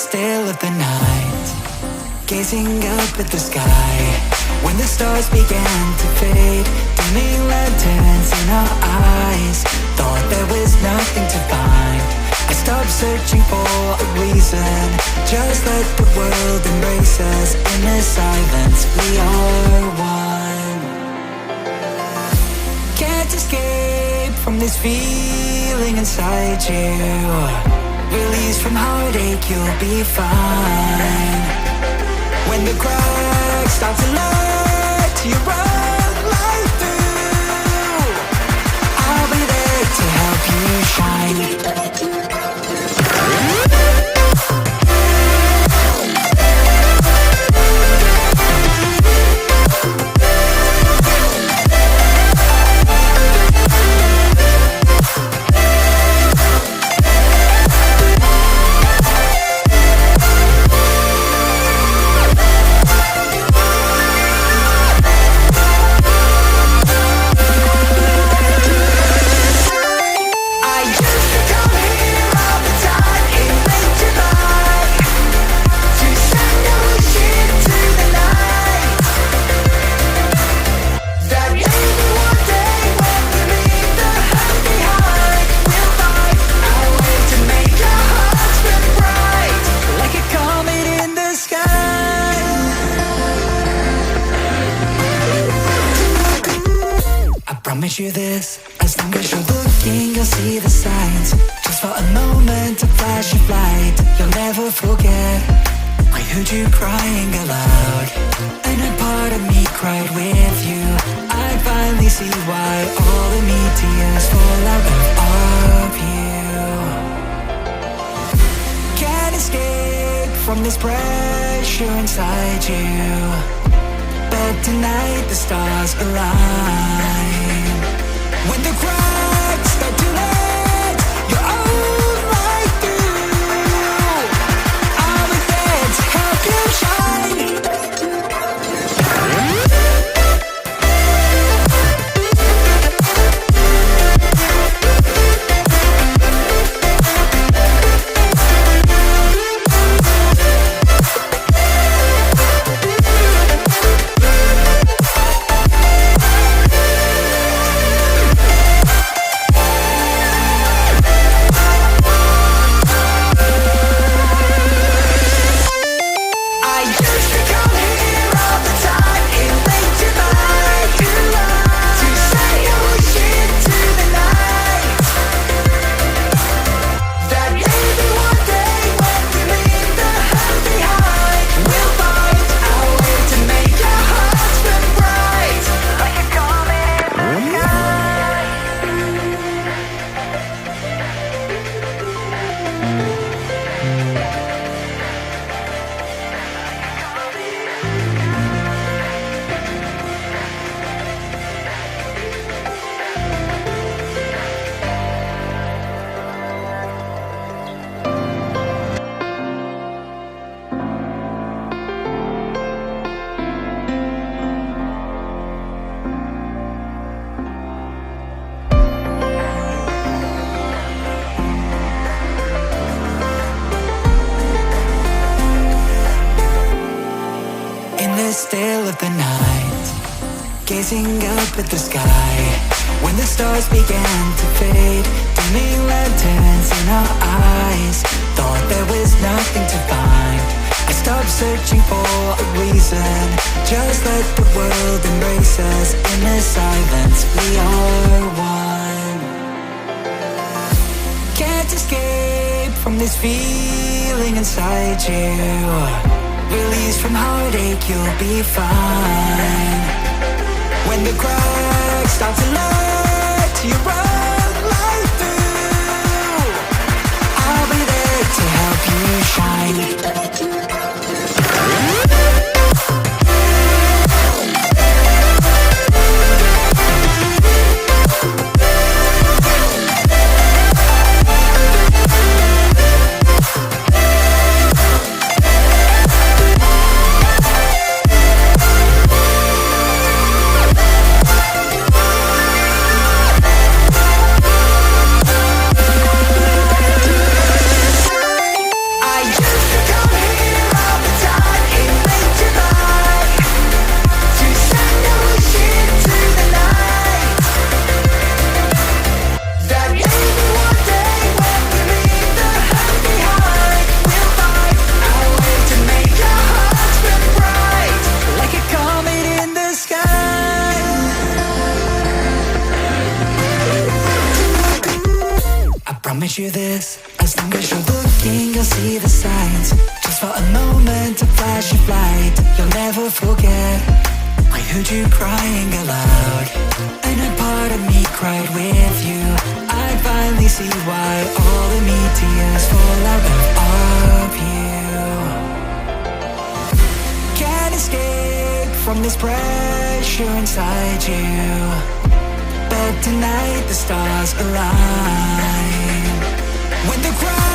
still of the night, gazing up at the sky, when the stars began to fade, dimming lanterns in our eyes, thought there was nothing to find. I stopped searching for a reason, just let the world embrace us. In the silence we are one. Can't escape from this feeling inside you. Release from heartache, you'll be fine. When the cracks start to let you run right through, I'll be there to help you shine. Promise you this, as long as you're looking, you'll see the signs. Just for a moment, a flash of light, you'll never forget. I heard you crying aloud, and a part of me cried with you. I finally see why all the meteors fall out of you. Can't escape from this pressure inside you, but tonight the stars align. When the cracks start to let your own light through, I'll be there to help you shine. Still of the night, gazing up at the sky, when the stars began to fade, dimming lanterns in our eyes, thought there was nothing to find. I stopped searching for a reason, just let the world embrace us. In the silence we are one. Can't escape from this feeling inside you. Release from heartache, you'll be fine. When the cracks start to let you run right through, I'll be there to help you shine. Promise you this, as long as you're looking, you'll see the signs. Just for a moment, a flash of light, you'll never forget. I heard you crying aloud, and a part of me cried with you. I finally see why all the meteors fall out of you. Can't escape from this pressure inside you, but tonight the stars align. When the crowd